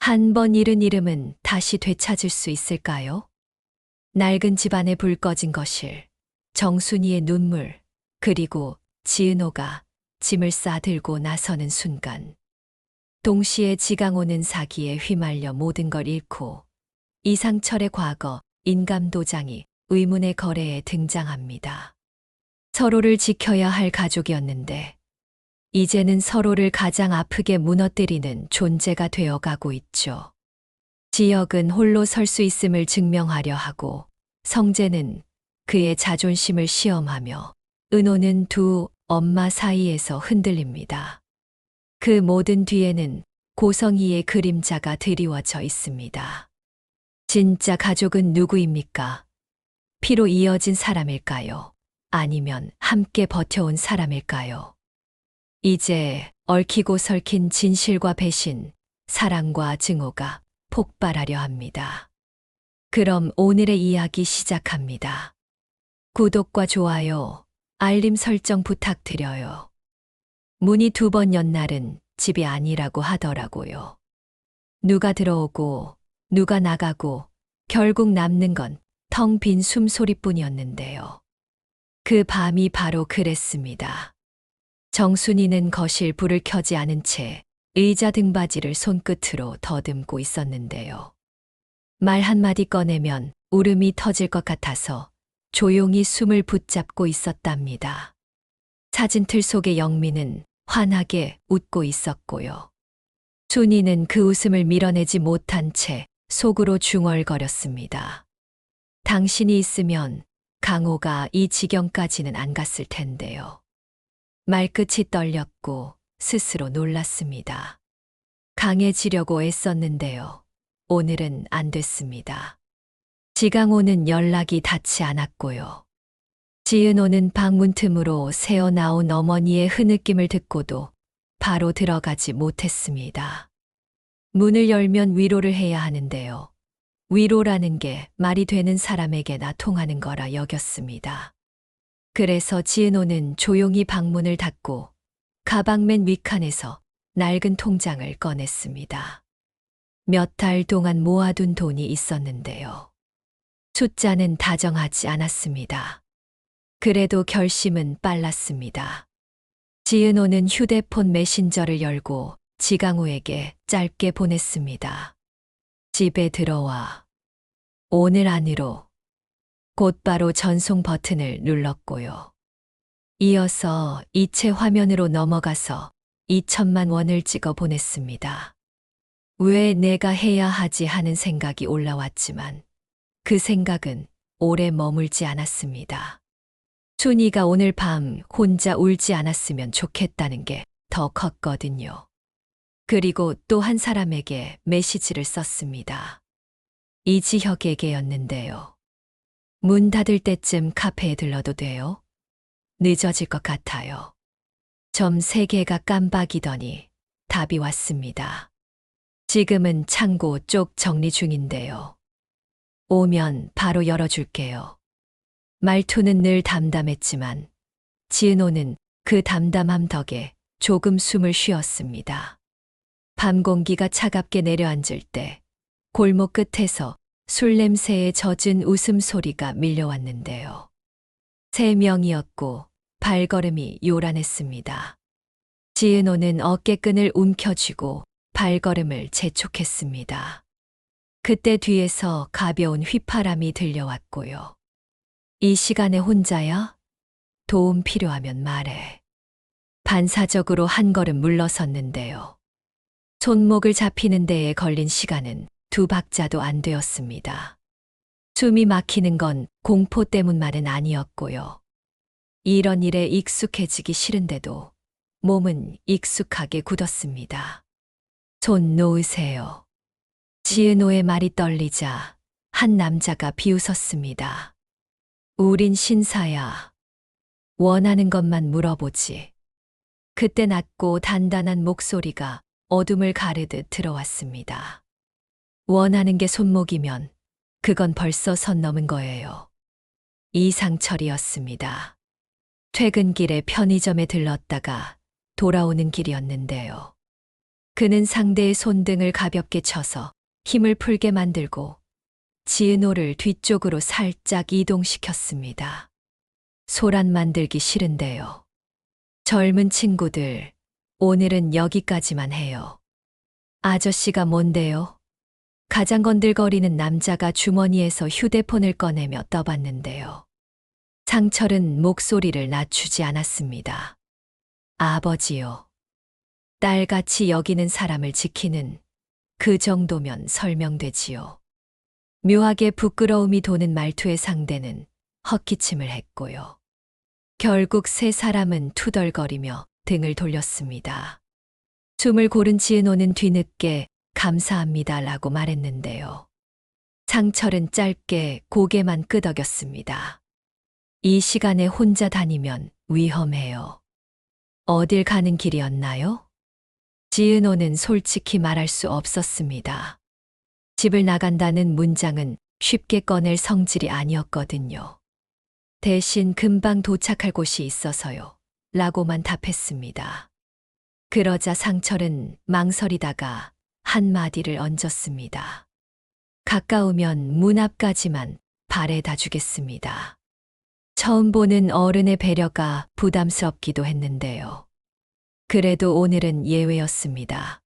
한 번 잃은 이름은 다시 되찾을 수 있을까요? 낡은 집안에 불 꺼진 거실, 정순이의 눈물, 그리고 지은호가 짐을 싸들고 나서는 순간. 동시에 지강호는 사기에 휘말려 모든 걸 잃고 이상철의 과거, 인감도장이 의문의 거래에 등장합니다. 서로를 지켜야 할 가족이었는데 이제는 서로를 가장 아프게 무너뜨리는 존재가 되어가고 있죠. 지혁은 홀로 설 수 있음을 증명하려 하고 성재는 그의 자존심을 시험하며 은호는 두 엄마 사이에서 흔들립니다. 그 모든 뒤에는 고성희의 그림자가 드리워져 있습니다. 진짜 가족은 누구입니까? 피로 이어진 사람일까요? 아니면 함께 버텨온 사람일까요? 이제 얽히고 설킨 진실과 배신, 사랑과 증오가 폭발하려 합니다. 그럼 오늘의 이야기 시작합니다. 구독과 좋아요, 알림 설정 부탁드려요. 문이 2번 연 날은 집이 아니라고 하더라고요. 누가 들어오고 누가 나가고 결국 남는 건 텅 빈 숨소리뿐이었는데요. 그 밤이 바로 그랬습니다. 정순이는 거실 불을 켜지 않은 채 의자 등받이를 손끝으로 더듬고 있었는데요. 말 한마디 꺼내면 울음이 터질 것 같아서 조용히 숨을 붙잡고 있었답니다. 사진틀 속의 영미는 환하게 웃고 있었고요. 순이는 그 웃음을 밀어내지 못한 채 속으로 중얼거렸습니다. 당신이 있으면 강호가 이 지경까지는 안 갔을 텐데요. 말끝이 떨렸고 스스로 놀랐습니다. 강해지려고 애썼는데요. 오늘은 안 됐습니다. 지강호는 연락이 닿지 않았고요. 지은호는 방문 틈으로 새어나온 어머니의 흐느낌을 듣고도 바로 들어가지 못했습니다. 문을 열면 위로를 해야 하는데요. 위로라는 게 말이 되는 사람에게나 통하는 거라 여겼습니다. 그래서 지은호는 조용히 방문을 닫고 가방 맨 윗칸에서 낡은 통장을 꺼냈습니다. 몇 달 동안 모아둔 돈이 있었는데요. 숫자는 다정하지 않았습니다. 그래도 결심은 빨랐습니다. 지은호는 휴대폰 메신저를 열고 지강호에게 짧게 보냈습니다. 집에 들어와. 오늘 안으로. 곧바로 전송 버튼을 눌렀고요. 이어서 이체 화면으로 넘어가서 2천만 원을 찍어 보냈습니다. 왜 내가 해야 하지 하는 생각이 올라왔지만 그 생각은 오래 머물지 않았습니다. 순이가 오늘 밤 혼자 울지 않았으면 좋겠다는 게 더 컸거든요. 그리고 또 한 사람에게 메시지를 썼습니다. 이지혁에게였는데요. 문 닫을 때쯤 카페에 들러도 돼요? 늦어질 것 같아요. 점 3개가 깜박이더니 답이 왔습니다. 지금은 창고 쪽 정리 중인데요. 오면 바로 열어줄게요. 말투는 늘 담담했지만 지은호는 그 담담함 덕에 조금 숨을 쉬었습니다. 밤 공기가 차갑게 내려앉을 때 골목 끝에서 술 냄새에 젖은 웃음소리가 밀려왔는데요. 3명이었고 발걸음이 요란했습니다. 지은호는 어깨끈을 움켜쥐고 발걸음을 재촉했습니다. 그때 뒤에서 가벼운 휘파람이 들려왔고요. 이 시간에 혼자야? 도움 필요하면 말해. 반사적으로 한 걸음 물러섰는데요. 손목을 잡히는 데에 걸린 시간은 2박자도 안 되었습니다. 숨이 막히는 건 공포 때문만은 아니었고요. 이런 일에 익숙해지기 싫은데도 몸은 익숙하게 굳었습니다. 손 놓으세요. 지은호의 말이 떨리자 한 남자가 비웃었습니다. 우린 신사야. 원하는 것만 물어보지. 그때 낮고 단단한 목소리가 어둠을 가르듯 들어왔습니다. 원하는 게 손목이면 그건 벌써 선 넘은 거예요. 이상철이었습니다. 퇴근길에 편의점에 들렀다가 돌아오는 길이었는데요. 그는 상대의 손등을 가볍게 쳐서 힘을 풀게 만들고 지은호를 뒤쪽으로 살짝 이동시켰습니다. 소란 만들기 싫은데요. 젊은 친구들, 오늘은 여기까지만 해요. 아저씨가 뭔데요? 가장 건들거리는 남자가 주머니에서 휴대폰을 꺼내며 떠봤는데요. 상철은 목소리를 낮추지 않았습니다. 아버지요. 딸같이 여기는 사람을 지키는 그 정도면 설명되지요. 묘하게 부끄러움이 도는 말투의 상대는 헛기침을 했고요. 결국 세 사람은 투덜거리며 등을 돌렸습니다. 숨을 고른 지은호는 뒤늦게 감사합니다라고 말했는데요. 상철은 짧게 고개만 끄덕였습니다. 이 시간에 혼자 다니면 위험해요. 어딜 가는 길이었나요? 지은호는 솔직히 말할 수 없었습니다. 집을 나간다는 문장은 쉽게 꺼낼 성질이 아니었거든요. 대신 금방 도착할 곳이 있어서요. 라고만 답했습니다. 그러자 상철은 망설이다가 한마디를 얹었습니다. 가까우면 문 앞까지만 바래다 주겠습니다. 처음 보는 어른의 배려가 부담스럽기도 했는데요. 그래도 오늘은 예외였습니다.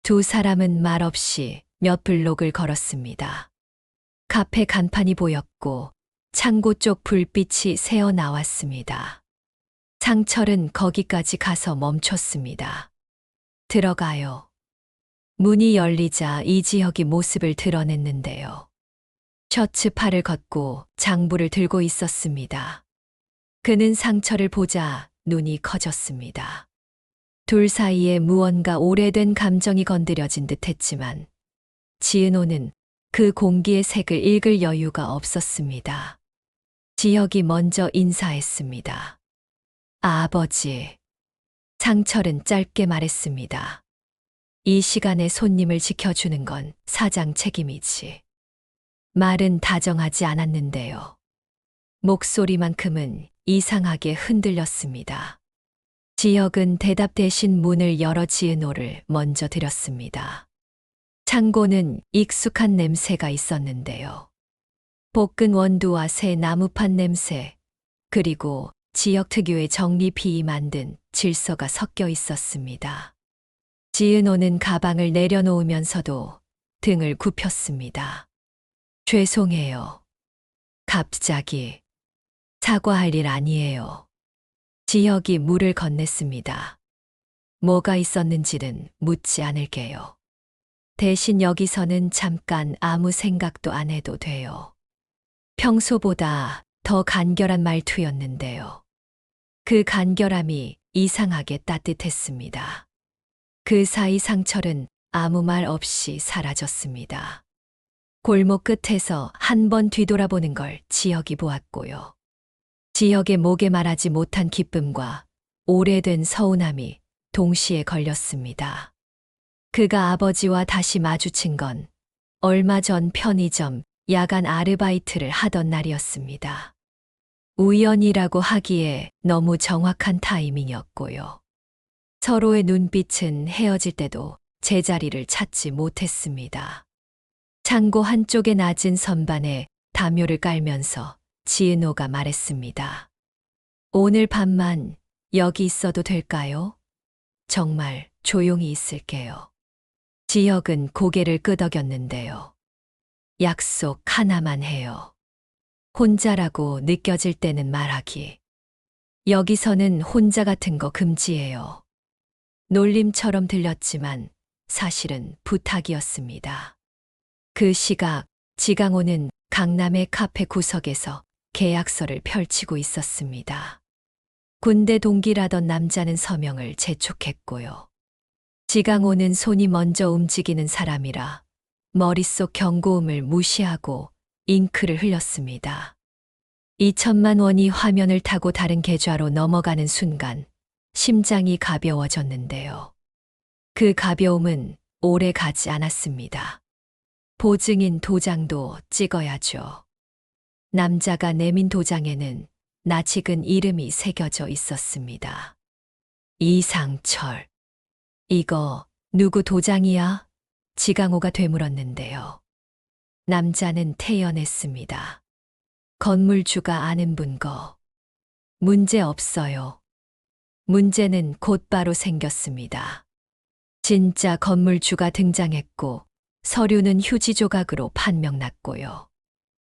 두 사람은 말없이 몇 블록을 걸었습니다. 카페 간판이 보였고 창고 쪽 불빛이 새어 나왔습니다. 상철은 거기까지 가서 멈췄습니다. 들어가요. 문이 열리자 이지혁이 모습을 드러냈는데요. 셔츠 팔을 걷고 장부를 들고 있었습니다. 그는 상철을 보자 눈이 커졌습니다. 둘 사이에 무언가 오래된 감정이 건드려진 듯 했지만 지은호는 그 공기의 색을 읽을 여유가 없었습니다. 지혁이 먼저 인사했습니다. 아버지. 상철은 짧게 말했습니다. 이 시간에 손님을 지켜주는 건 사장 책임이지. 말은 다정하지 않았는데요. 목소리만큼은 이상하게 흔들렸습니다. 지혁은 대답 대신 문을 열어 지은호를 먼저 들였습니다. 창고는 익숙한 냄새가 있었는데요. 볶은 원두와 새 나무판 냄새, 그리고 지역 특유의 정리피이 만든 질서가 섞여 있었습니다. 지은호는 가방을 내려놓으면서도 등을 굽혔습니다. 죄송해요. 갑자기. 사과할 일 아니에요. 지혁이 물을 건넸습니다. 뭐가 있었는지는 묻지 않을게요. 대신 여기서는 잠깐 아무 생각도 안 해도 돼요. 평소보다 더 간결한 말투였는데요. 그 간결함이 이상하게 따뜻했습니다. 그 사이 상철은 아무 말 없이 사라졌습니다. 골목 끝에서 한 번 뒤돌아보는 걸 지혁이 보았고요. 지혁의 목에 말하지 못한 기쁨과 오래된 서운함이 동시에 걸렸습니다. 그가 아버지와 다시 마주친 건 얼마 전 편의점 야간 아르바이트를 하던 날이었습니다. 우연이라고 하기에 너무 정확한 타이밍이었고요. 서로의 눈빛은 헤어질 때도 제자리를 찾지 못했습니다. 창고 한쪽의 낮은 선반에 담요를 깔면서 지은호가 말했습니다. 오늘 밤만 여기 있어도 될까요? 정말 조용히 있을게요. 지혁은 고개를 끄덕였는데요. 약속 하나만 해요. 혼자라고 느껴질 때는 말하기. 여기서는 혼자 같은 거 금지예요. 놀림처럼 들렸지만 사실은 부탁이었습니다. 그 시각 지강호는 강남의 카페 구석에서 계약서를 펼치고 있었습니다. 군대 동기라던 남자는 서명을 재촉했고요. 지강호는 손이 먼저 움직이는 사람이라 머릿속 경고음을 무시하고 잉크를 흘렸습니다. 2천만 원이 화면을 타고 다른 계좌로 넘어가는 순간 심장이 가벼워졌는데요. 그 가벼움은 오래 가지 않았습니다. 보증인 도장도 찍어야죠. 남자가 내민 도장에는 낯익은 이름이 새겨져 있었습니다. 이상철. 이거 누구 도장이야? 지강호가 되물었는데요. 남자는 태연했습니다. 건물주가 아는 분 거. 문제 없어요. 문제는 곧바로 생겼습니다. 진짜 건물주가 등장했고 서류는 휴지 조각으로 판명났고요.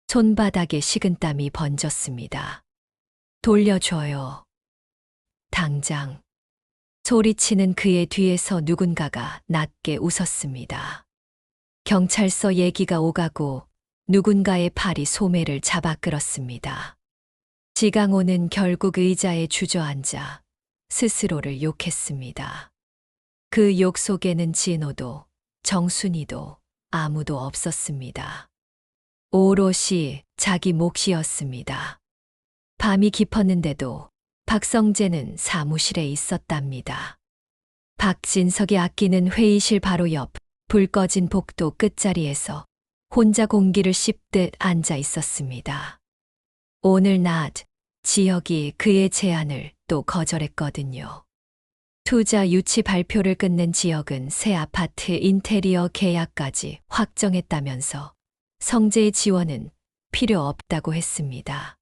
손바닥에 식은땀이 번졌습니다. 돌려줘요. 당장. 소리치는 그의 뒤에서 누군가가 낮게 웃었습니다. 경찰서 얘기가 오가고 누군가의 팔이 소매를 잡아 끌었습니다. 지강호는 결국 의자에 주저앉아 스스로를 욕했습니다. 그 욕 속에는 진호도 정순이도 아무도 없었습니다. 오롯이 자기 몫이었습니다. 밤이 깊었는데도 박성재는 사무실에 있었답니다. 박진석이 아끼는 회의실 바로 옆 불 꺼진 복도 끝자리에서 혼자 공기를 씹듯 앉아 있었습니다. 오늘 낮 지혁이 그의 제안을 또 거절했거든요. 투자 유치 발표를 끝낸 지혁은 새 아파트 인테리어 계약까지 확정했다면서 성재의 지원은 필요 없다고 했습니다.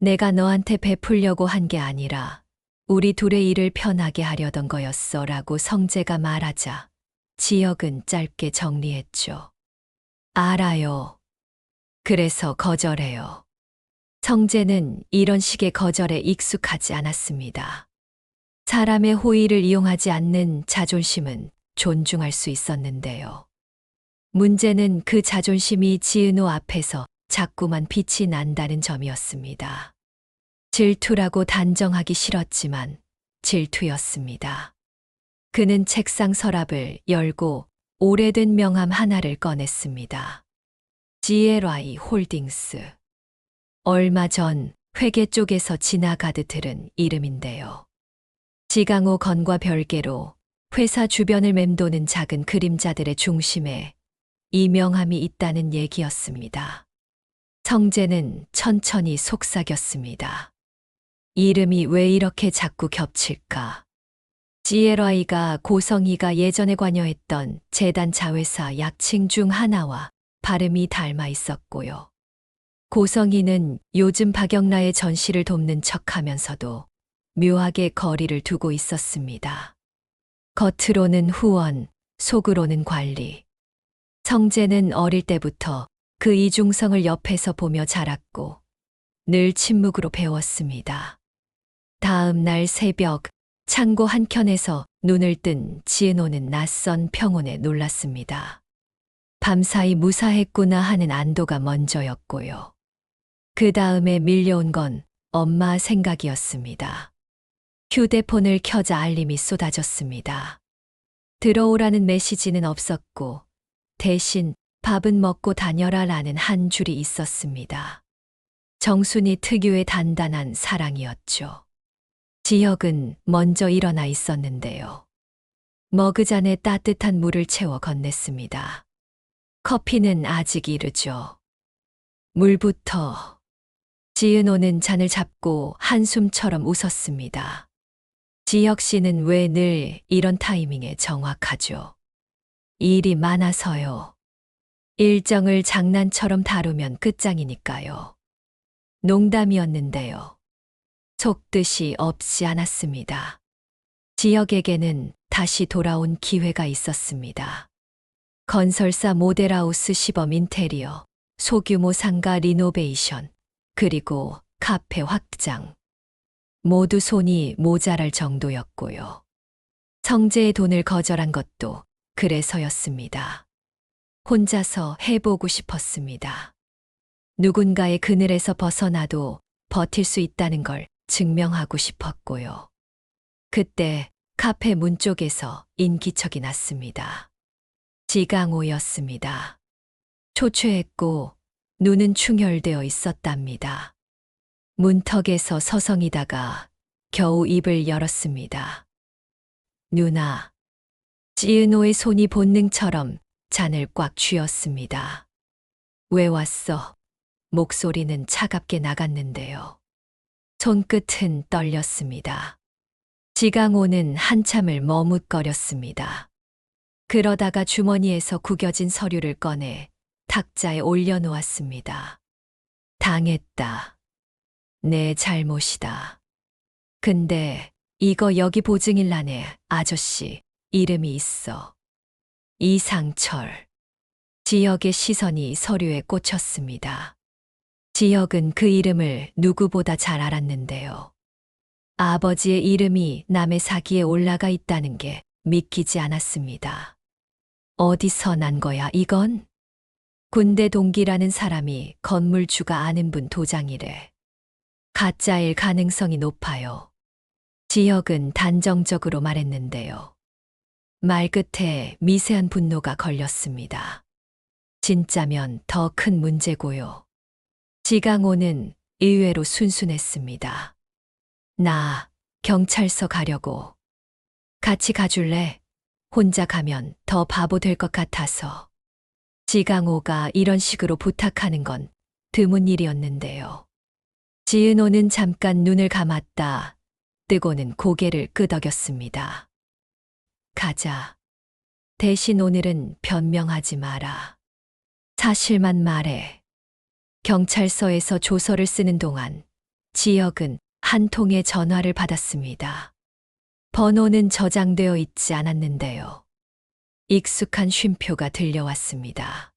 내가 너한테 베풀려고 한 게 아니라 우리 둘의 일을 편하게 하려던 거였어 라고 성재가 말하자 지혁은 짧게 정리했죠. 알아요. 그래서 거절해요. 성재는 이런 식의 거절에 익숙하지 않았습니다. 사람의 호의를 이용하지 않는 자존심은 존중할 수 있었는데요. 문제는 그 자존심이 지은호 앞에서 자꾸만 빛이 난다는 점이었습니다. 질투라고 단정하기 싫었지만 질투였습니다. 그는 책상 서랍을 열고 오래된 명함 하나를 꺼냈습니다. GLI 홀딩스. 얼마 전 회계 쪽에서 지나가듯 들은 이름인데요. 지강호 건과 별개로 회사 주변을 맴도는 작은 그림자들의 중심에 이 명함이 있다는 얘기였습니다. 성재는 천천히 속삭였습니다. 이름이 왜 이렇게 자꾸 겹칠까? GLI가 고성희가 예전에 관여했던 재단 자회사 약칭 중 하나와 발음이 닮아 있었고요. 고성희는 요즘 박영라의 전시를 돕는 척하면서도 묘하게 거리를 두고 있었습니다. 겉으로는 후원, 속으로는 관리. 성재는 어릴 때부터 그 이중성을 옆에서 보며 자랐고 늘 침묵으로 배웠습니다. 다음 날 새벽 창고 한켠에서 눈을 뜬 지은호는 낯선 평온에 놀랐습니다. 밤사이 무사했구나 하는 안도가 먼저였고요. 그 다음에 밀려온 건 엄마 생각이었습니다. 휴대폰을 켜자 알림이 쏟아졌습니다. 들어오라는 메시지는 없었고 대신 밥은 먹고 다녀라 라는 한 줄이 있었습니다. 정순이 특유의 단단한 사랑이었죠. 지혁은 먼저 일어나 있었는데요. 머그잔에 따뜻한 물을 채워 건넸습니다. 커피는 아직 이르죠. 물부터. 지은호는 잔을 잡고 한숨처럼 웃었습니다. 지혁 씨는 왜 늘 이런 타이밍에 정확하죠? 일이 많아서요. 일정을 장난처럼 다루면 끝장이니까요. 농담이었는데요. 속뜻이 없지 않았습니다. 지혁에게는 다시 돌아온 기회가 있었습니다. 건설사 모델하우스 시범 인테리어, 소규모 상가 리노베이션, 그리고 카페 확장. 모두 손이 모자랄 정도였고요. 성재의 돈을 거절한 것도 그래서였습니다. 혼자서 해보고 싶었습니다. 누군가의 그늘에서 벗어나도 버틸 수 있다는 걸 증명하고 싶었고요. 그때 카페 문 쪽에서 인기척이 났습니다. 지강호였습니다. 초췌했고 눈은 충혈되어 있었답니다. 문턱에서 서성이다가 겨우 입을 열었습니다. 누나. 지은호의 손이 본능처럼 잔을 꽉 쥐었습니다. 왜 왔어? 목소리는 차갑게 나갔는데요. 손끝은 떨렸습니다. 지강호는 한참을 머뭇거렸습니다. 그러다가 주머니에서 구겨진 서류를 꺼내 탁자에 올려놓았습니다. 당했다. 내 잘못이다. 근데 이거 여기 보증일란에 아저씨 이름이 있어. 이상철. 지역의 시선이 서류에 꽂혔습니다. 지역은 그 이름을 누구보다 잘 알았는데요. 아버지의 이름이 남의 사기에 올라가 있다는 게 믿기지 않았습니다. 어디서 난 거야, 이건? 군대 동기라는 사람이 건물주가 아는 분 도장이래. 가짜일 가능성이 높아요. 지역은 단정적으로 말했는데요. 말 끝에 미세한 분노가 걸렸습니다. 진짜면 더 큰 문제고요. 지강호는 의외로 순순했습니다. 나 경찰서 가려고. 같이 가줄래? 혼자 가면 더 바보 될 것 같아서. 지강호가 이런 식으로 부탁하는 건 드문 일이었는데요. 지은호는 잠깐 눈을 감았다. 뜨고는 고개를 끄덕였습니다. 가자. 대신 오늘은 변명하지 마라. 사실만 말해. 경찰서에서 조서를 쓰는 동안 지역은 한 통의 전화를 받았습니다. 번호는 저장되어 있지 않았는데요. 익숙한 쉼표가 들려왔습니다.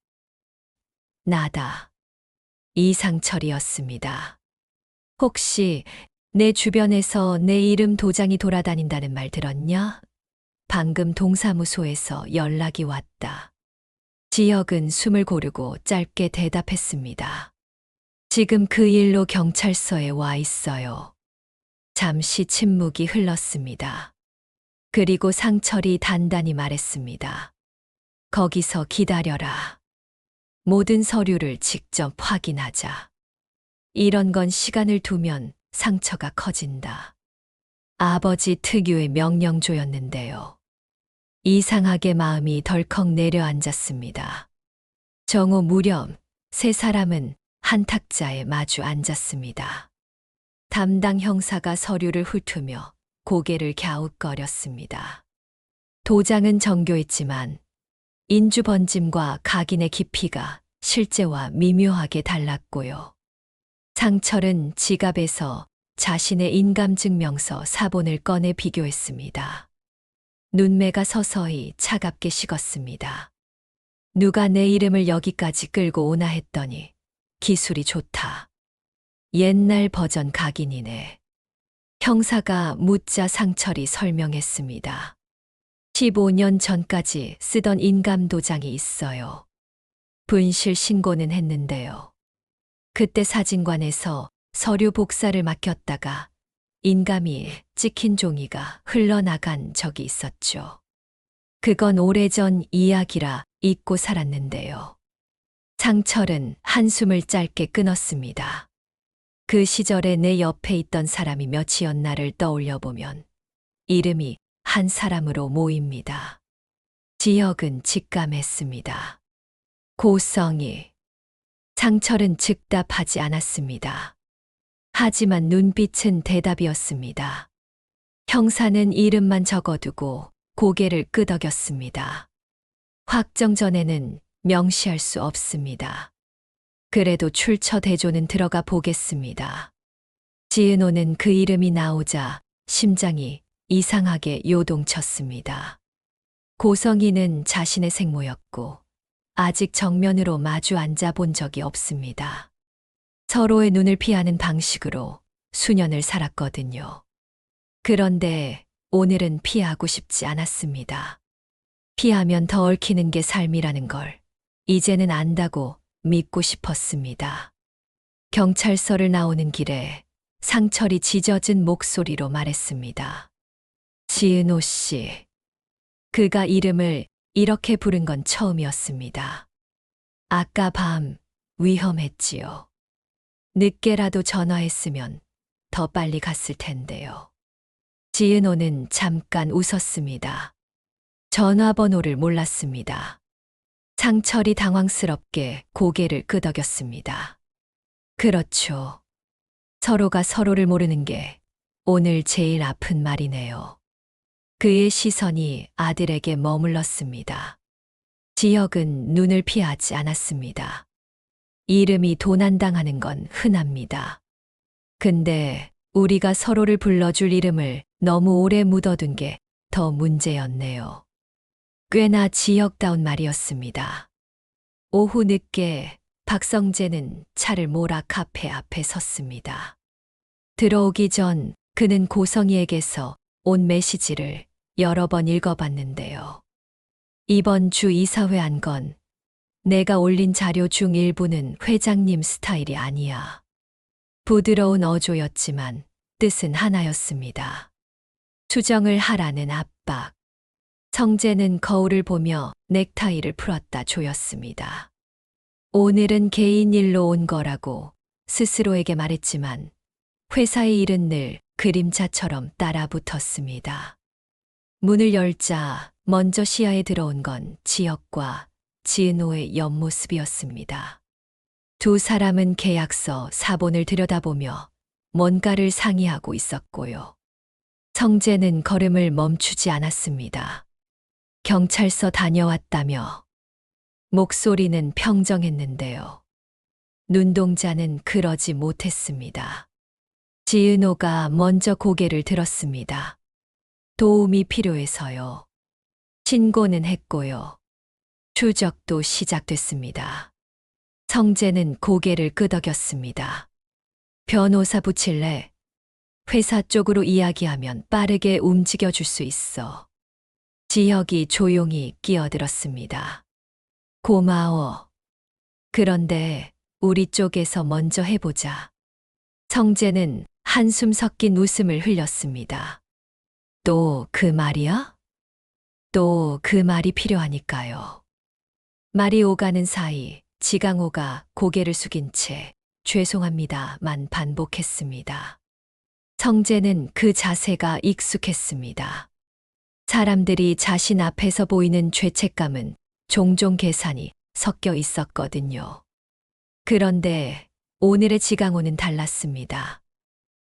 나다. 이상철이었습니다. 혹시 내 주변에서 내 이름 도장이 돌아다닌다는 말 들었냐? 방금 동사무소에서 연락이 왔다. 지역은 숨을 고르고 짧게 대답했습니다. 지금 그 일로 경찰서에 와 있어요. 잠시 침묵이 흘렀습니다. 그리고 상철이 단단히 말했습니다. 거기서 기다려라. 모든 서류를 직접 확인하자. 이런 건 시간을 두면 상처가 커진다. 아버지 특유의 명령조였는데요. 이상하게 마음이 덜컥 내려앉았습니다. 정오 무렵 세 사람은 한 탁자에 마주 앉았습니다. 담당 형사가 서류를 훑으며 고개를 갸웃거렸습니다. 도장은 정교했지만 인주 번짐과 각인의 깊이가 실제와 미묘하게 달랐고요. 상철은 지갑에서 자신의 인감증명서 사본을 꺼내 비교했습니다. 눈매가 서서히 차갑게 식었습니다. 누가 내 이름을 여기까지 끌고 오나 했더니 기술이 좋다. 옛날 버전 각인이네. 형사가 묻자 상철이 설명했습니다. 15년 전까지 쓰던 인감도장이 있어요. 분실 신고는 했는데요. 그때 사진관에서 서류 복사를 맡겼다가 인감이 찍힌 종이가 흘러나간 적이 있었죠. 그건 오래전 이야기라 잊고 살았는데요. 상철은 한숨을 짧게 끊었습니다. 그 시절에 내 옆에 있던 사람이 몇이었나를 떠올려 보면 이름이 한 사람으로 모입니다. 지역은 직감했습니다. 고성이. 상철은 즉답하지 않았습니다. 하지만 눈빛은 대답이었습니다. 형사는 이름만 적어두고 고개를 끄덕였습니다. 확정 전에는 명시할 수 없습니다. 그래도 출처 대조는 들어가 보겠습니다. 지은호는 그 이름이 나오자 심장이 이상하게 요동쳤습니다. 고성이는 자신의 생모였고 아직 정면으로 마주 앉아 본 적이 없습니다. 서로의 눈을 피하는 방식으로 수년을 살았거든요. 그런데 오늘은 피하고 싶지 않았습니다. 피하면 더 얽히는 게 삶이라는 걸 이제는 안다고 믿고 싶었습니다. 경찰서를 나오는 길에 상철이 짖어진 목소리로 말했습니다. 지은호 씨. 그가 이름을 이렇게 부른 건 처음이었습니다. 아까 밤 위험했지요. 늦게라도 전화했으면 더 빨리 갔을 텐데요. 지은호는 잠깐 웃었습니다. 전화번호를 몰랐습니다. 상철이 당황스럽게 고개를 끄덕였습니다. 그렇죠. 서로가 서로를 모르는 게 오늘 제일 아픈 말이네요. 그의 시선이 아들에게 머물렀습니다. 지혁은 눈을 피하지 않았습니다. 이름이 도난당하는 건 흔합니다. 근데 우리가 서로를 불러줄 이름을 너무 오래 묻어둔 게 더 문제였네요. 꽤나 지역다운 말이었습니다. 오후 늦게 박성재는 차를 몰아 카페 앞에 섰습니다. 들어오기 전 그는 고성이에게서 온 메시지를 여러 번 읽어봤는데요. 이번 주 이사회 안 건 내가 올린 자료 중 일부는 회장님 스타일이 아니야. 부드러운 어조였지만 뜻은 하나였습니다. 수정을 하라는 압박. 성재는 거울을 보며 넥타이를 풀었다 조였습니다. 오늘은 개인 일로 온 거라고 스스로에게 말했지만 회사의 일은 늘 그림자처럼 따라붙었습니다. 문을 열자 먼저 시야에 들어온 건 지혁과 지은호의 옆모습이었습니다. 두 사람은 계약서 사본을 들여다보며 뭔가를 상의하고 있었고요. 성재는 걸음을 멈추지 않았습니다. 경찰서 다녀왔다며 목소리는 평정했는데요. 눈동자는 그러지 못했습니다. 지은호가 먼저 고개를 들었습니다. 도움이 필요해서요. 신고는 했고요. 추적도 시작됐습니다. 성재는 고개를 끄덕였습니다. 변호사 붙일래? 회사 쪽으로 이야기하면 빠르게 움직여줄 수 있어. 지혁이 조용히 끼어들었습니다. 고마워. 그런데 우리 쪽에서 먼저 해보자. 성재는 한숨 섞인 웃음을 흘렸습니다. 또 그 말이야? 또 그 말이 필요하니까요. 말이 오가는 사이 지강호가 고개를 숙인 채 죄송합니다만 반복했습니다. 성재는 그 자세가 익숙했습니다. 사람들이 자신 앞에서 보이는 죄책감은 종종 계산이 섞여 있었거든요. 그런데 오늘의 지강호는 달랐습니다.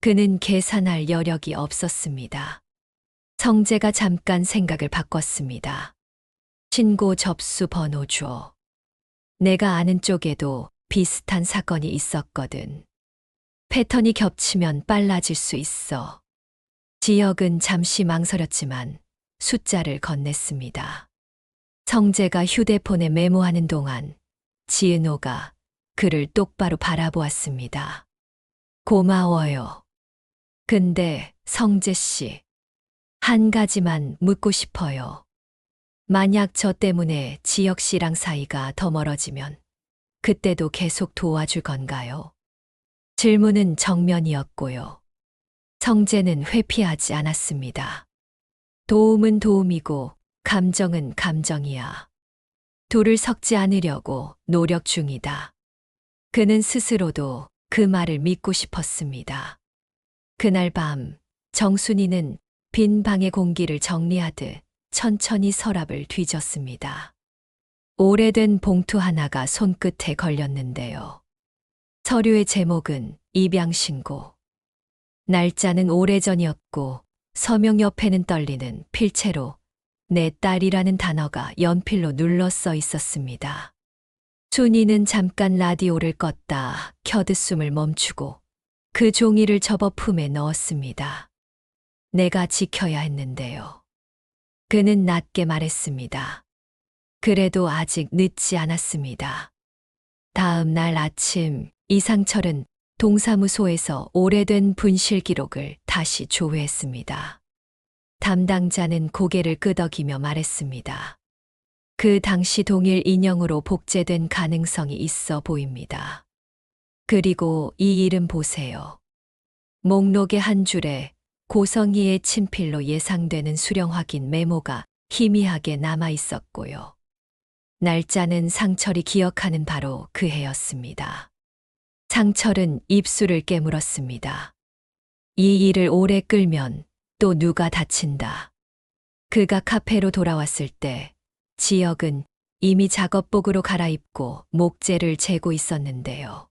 그는 계산할 여력이 없었습니다. 성재가 잠깐 생각을 바꿨습니다. 신고 접수 번호 줘. 내가 아는 쪽에도 비슷한 사건이 있었거든. 패턴이 겹치면 빨라질 수 있어. 지혁은 잠시 망설였지만 숫자를 건넸습니다. 성재가 휴대폰에 메모하는 동안 지은호가 그를 똑바로 바라보았습니다. 고마워요. 근데 성재 씨, 한 가지만 묻고 싶어요. 만약 저 때문에 지혁 씨랑 사이가 더 멀어지면 그때도 계속 도와줄 건가요? 질문은 정면이었고요. 성재는 회피하지 않았습니다. 도움은 도움이고 감정은 감정이야. 둘을 섞지 않으려고 노력 중이다. 그는 스스로도 그 말을 믿고 싶었습니다. 그날 밤 정순이는 빈 방의 공기를 정리하듯 천천히 서랍을 뒤졌습니다. 오래된 봉투 하나가 손끝에 걸렸는데요. 서류의 제목은 입양신고. 날짜는 오래전이었고 서명 옆에는 떨리는 필체로 내 딸이라는 단어가 연필로 눌러 써 있었습니다. 순이는 잠깐 라디오를 껐다 켜듯 숨을 멈추고 그 종이를 접어 품에 넣었습니다. 내가 지켜야 했는데요. 그는 낮게 말했습니다. 그래도 아직 늦지 않았습니다. 다음 날 아침 이상철은 동사무소에서 오래된 분실 기록을 다시 조회했습니다. 담당자는 고개를 끄덕이며 말했습니다. 그 당시 동일 인형으로 복제된 가능성이 있어 보입니다. 그리고 이 이름 보세요. 목록의 한 줄에 고성희의 친필로 예상되는 수령 확인 메모가 희미하게 남아 있었고요. 날짜는 상철이 기억하는 바로 그 해였습니다. 상철은 입술을 깨물었습니다. 이 일을 오래 끌면 또 누가 다친다. 그가 카페로 돌아왔을 때 지혁은 이미 작업복으로 갈아입고 목재를 재고 있었는데요.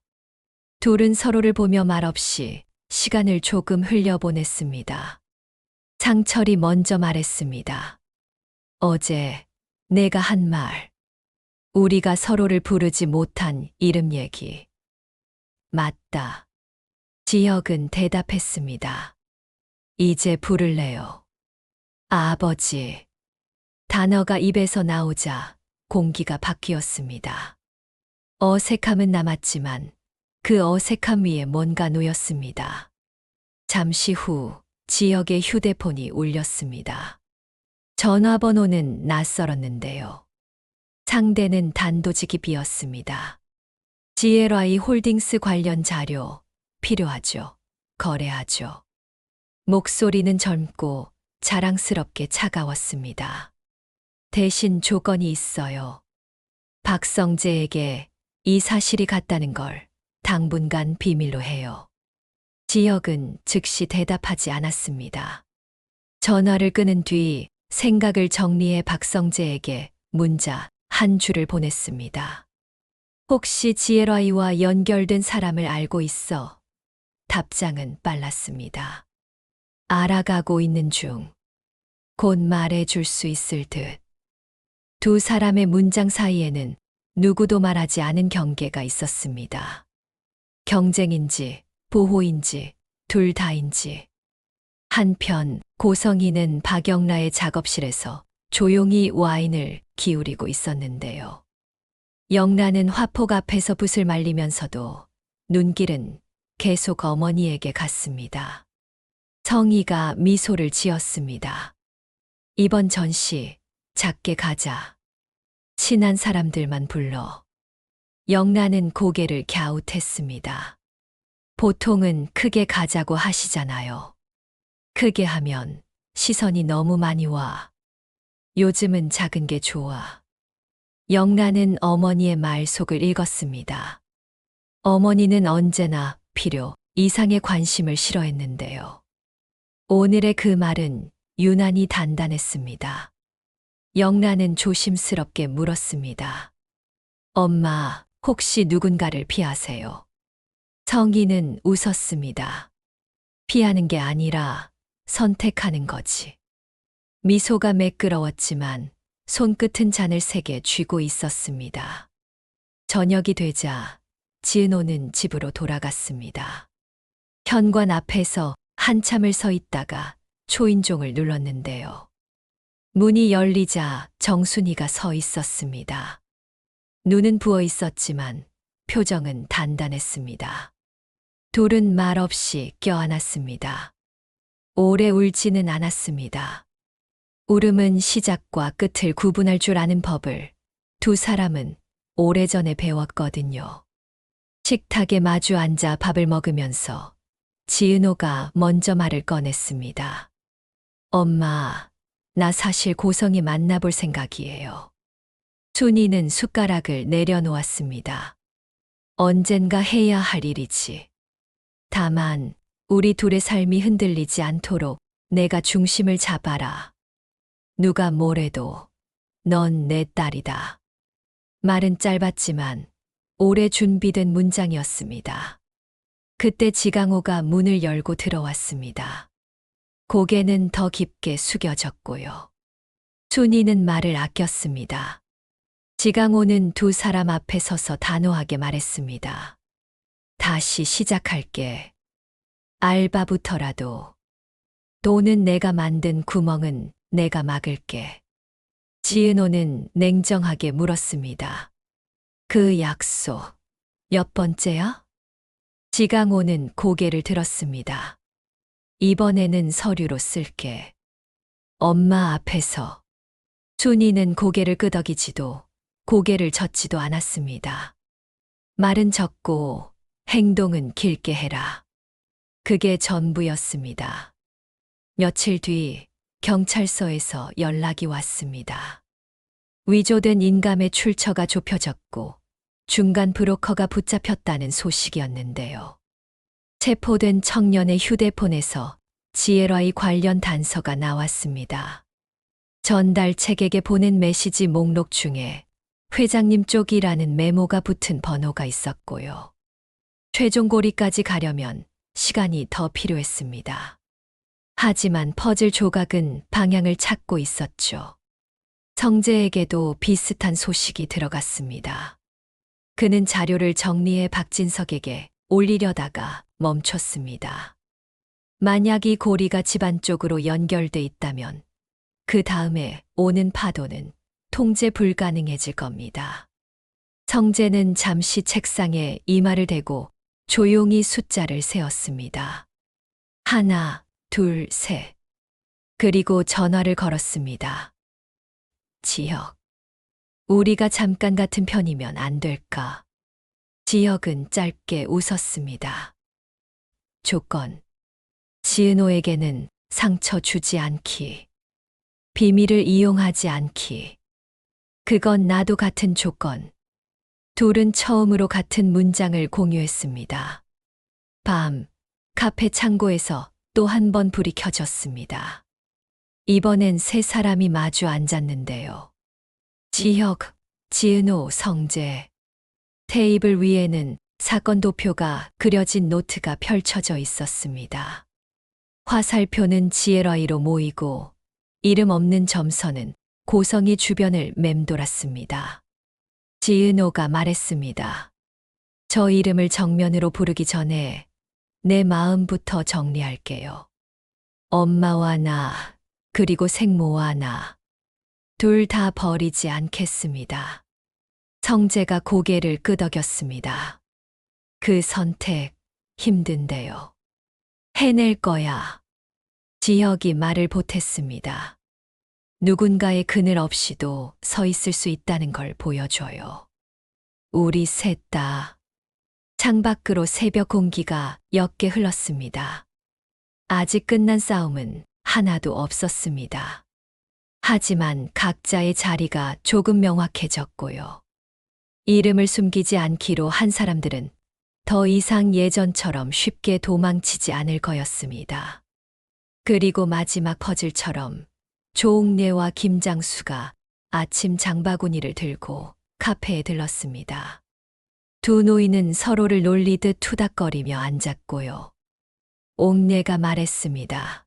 둘은 서로를 보며 말없이 시간을 조금 흘려보냈습니다. 상철이 먼저 말했습니다. 어제 내가 한 말, 우리가 서로를 부르지 못한 이름 얘기. 맞다. 지혁은 대답했습니다. 이제 부를래요. 아버지. 단어가 입에서 나오자 공기가 바뀌었습니다. 어색함은 남았지만 그 어색함 위에 뭔가 놓였습니다. 잠시 후 지혁의 휴대폰이 울렸습니다. 전화번호는 낯설었는데요. 상대는 단도직이 비었습니다. GLI 홀딩스 관련 자료 필요하죠. 거래하죠. 목소리는 젊고 자랑스럽게 차가웠습니다. 대신 조건이 있어요. 박성재에게 이 사실이 같다는 걸 당분간 비밀로 해요. 지혁은 즉시 대답하지 않았습니다. 전화를 끊은 뒤 생각을 정리해 박성재에게 문자 한 줄을 보냈습니다. 혹시 GLI와 연결된 사람을 알고 있어? 답장은 빨랐습니다. 알아가고 있는 중. 곧 말해 줄 수 있을 듯. 두 사람의 문장 사이에는 누구도 말하지 않은 경계가 있었습니다. 경쟁인지, 보호인지, 둘 다인지. 한편 고성이는 박영라의 작업실에서 조용히 와인을 기울이고 있었는데요. 영라는 화폭 앞에서 붓을 말리면서도 눈길은 계속 어머니에게 갔습니다. 성희가 미소를 지었습니다. 이번 전시 작게 가자. 친한 사람들만 불러. 영라는 고개를 갸웃했습니다. 보통은 크게 가자고 하시잖아요. 크게 하면 시선이 너무 많이 와. 요즘은 작은 게 좋아. 영라는 어머니의 말 속을 읽었습니다. 어머니는 언제나 필요 이상의 관심을 싫어했는데요. 오늘의 그 말은 유난히 단단했습니다. 영라는 조심스럽게 물었습니다. 엄마, 혹시 누군가를 피하세요? 성희는 웃었습니다. 피하는 게 아니라 선택하는 거지. 미소가 매끄러웠지만 손끝은 잔을 세게 쥐고 있었습니다. 저녁이 되자 지은호는 집으로 돌아갔습니다. 현관 앞에서 한참을 서 있다가 초인종을 눌렀는데요. 문이 열리자 정순이가 서 있었습니다. 눈은 부어 있었지만 표정은 단단했습니다. 둘은 말없이 껴안았습니다. 오래 울지는 않았습니다. 울음은 시작과 끝을 구분할 줄 아는 법을 두 사람은 오래전에 배웠거든요. 식탁에 마주 앉아 밥을 먹으면서 지은호가 먼저 말을 꺼냈습니다. 엄마, 나 사실 고성이 만나볼 생각이에요. 순이는 숟가락을 내려놓았습니다. 언젠가 해야 할 일이지. 다만 우리 둘의 삶이 흔들리지 않도록 내가 중심을 잡아라. 누가 뭐래도 넌 내 딸이다. 말은 짧았지만 오래 준비된 문장이었습니다. 그때 지강호가 문을 열고 들어왔습니다. 고개는 더 깊게 숙여졌고요. 순이는 말을 아꼈습니다. 지강호는 두 사람 앞에 서서 단호하게 말했습니다. 다시 시작할게. 알바부터라도. 돈은 내가 만든 구멍은 내가 막을게. 지은호는 냉정하게 물었습니다. 그 약속, 몇 번째야? 지강호는 고개를 들었습니다. 이번에는 서류로 쓸게. 엄마 앞에서. 순이는 고개를 끄덕이지도 고개를 젓지도 않았습니다. 말은 적고 행동은 길게 해라. 그게 전부였습니다. 며칠 뒤 경찰서에서 연락이 왔습니다. 위조된 인감의 출처가 좁혀졌고 중간 브로커가 붙잡혔다는 소식이었는데요. 체포된 청년의 휴대폰에서 GLI 관련 단서가 나왔습니다. 전달책에게 보낸 메시지 목록 중에 회장님 쪽이라는 메모가 붙은 번호가 있었고요. 최종 고리까지 가려면 시간이 더 필요했습니다. 하지만 퍼즐 조각은 방향을 찾고 있었죠. 성재에게도 비슷한 소식이 들어갔습니다. 그는 자료를 정리해 박진석에게 올리려다가 멈췄습니다. 만약 이 고리가 집안 쪽으로 연결돼 있다면 그 다음에 오는 파도는 통제 불가능해질 겁니다. 성재는 잠시 책상에 이마를 대고 조용히 숫자를 세었습니다. 하나, 둘, 셋. 그리고 전화를 걸었습니다. 지혁. 우리가 잠깐 같은 편이면 안 될까? 지혁은 짧게 웃었습니다. 조건. 지은호에게는 상처 주지 않기. 비밀을 이용하지 않기. 그건 나도 같은 조건. 둘은 처음으로 같은 문장을 공유했습니다. 밤, 카페 창고에서 또 한 번 불이 켜졌습니다. 이번엔 세 사람이 마주 앉았는데요. 지혁, 지은호, 성재. 테이블 위에는 사건 도표가 그려진 노트가 펼쳐져 있었습니다. 화살표는 지혜라이로 모이고 이름 없는 점선은 고성이 주변을 맴돌았습니다. 지은호가 말했습니다. 저 이름을 정면으로 부르기 전에 내 마음부터 정리할게요. 엄마와 나, 그리고 생모와 나. 둘 다 버리지 않겠습니다. 성재가 고개를 끄덕였습니다. 그 선택 힘든데요. 해낼 거야. 지혁이 말을 보탰습니다. 누군가의 그늘 없이도 서 있을 수 있다는 걸 보여줘요. 우리 셋 다. 창밖으로 새벽 공기가 옅게 흘렀습니다. 아직 끝난 싸움은 하나도 없었습니다. 하지만 각자의 자리가 조금 명확해졌고요. 이름을 숨기지 않기로 한 사람들은 더 이상 예전처럼 쉽게 도망치지 않을 거였습니다. 그리고 마지막 퍼즐처럼 조옥래와 김장수가 아침 장바구니를 들고 카페에 들렀습니다. 두 노인은 서로를 놀리듯 투닥거리며 앉았고요. 옥래가 말했습니다.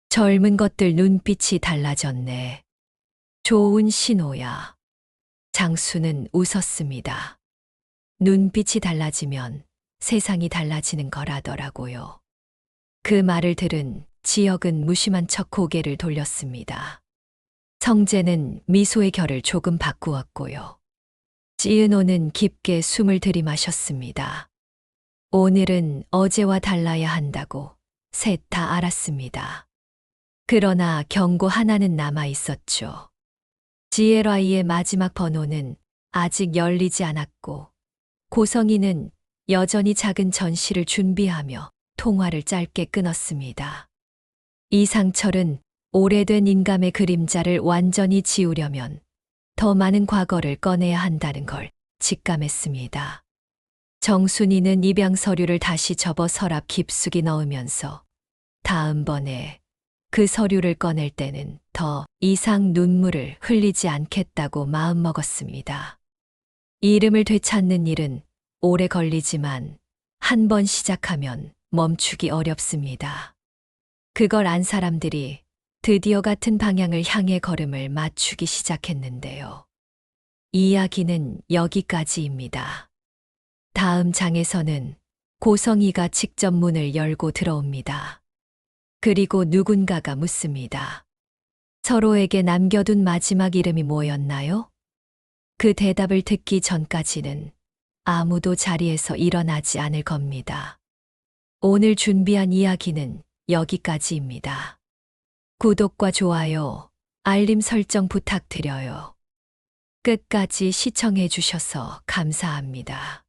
젊은 것들 눈빛이 달라졌네. 좋은 신호야. 장수는 웃었습니다. 눈빛이 달라지면 세상이 달라지는 거라더라고요. 그 말을 들은 지혁은 무심한 척 고개를 돌렸습니다. 성재는 미소의 결을 조금 바꾸었고요. 지은호는 깊게 숨을 들이마셨습니다. 오늘은 어제와 달라야 한다고 셋 다 알았습니다. 그러나 경고 하나는 남아 있었죠. 지혜라이의 마지막 번호는 아직 열리지 않았고 고성이는 여전히 작은 전시를 준비하며 통화를 짧게 끊었습니다. 이상철은 오래된 인감의 그림자를 완전히 지우려면 더 많은 과거를 꺼내야 한다는 걸 직감했습니다. 정순이는 입양 서류를 다시 접어 서랍 깊숙이 넣으면서 다음번에 그 서류를 꺼낼 때는 더 이상 눈물을 흘리지 않겠다고 마음먹었습니다. 이름을 되찾는 일은 오래 걸리지만 한 번 시작하면 멈추기 어렵습니다. 그걸 안 사람들이 드디어 같은 방향을 향해 걸음을 맞추기 시작했는데요. 이야기는 여기까지입니다. 다음 장에서는 고성이가 직접 문을 열고 들어옵니다. 그리고 누군가가 묻습니다. 서로에게 남겨둔 마지막 이름이 뭐였나요? 그 대답을 듣기 전까지는 아무도 자리에서 일어나지 않을 겁니다. 오늘 준비한 이야기는 여기까지입니다. 구독과 좋아요, 알림 설정 부탁드려요. 끝까지 시청해 주셔서 감사합니다.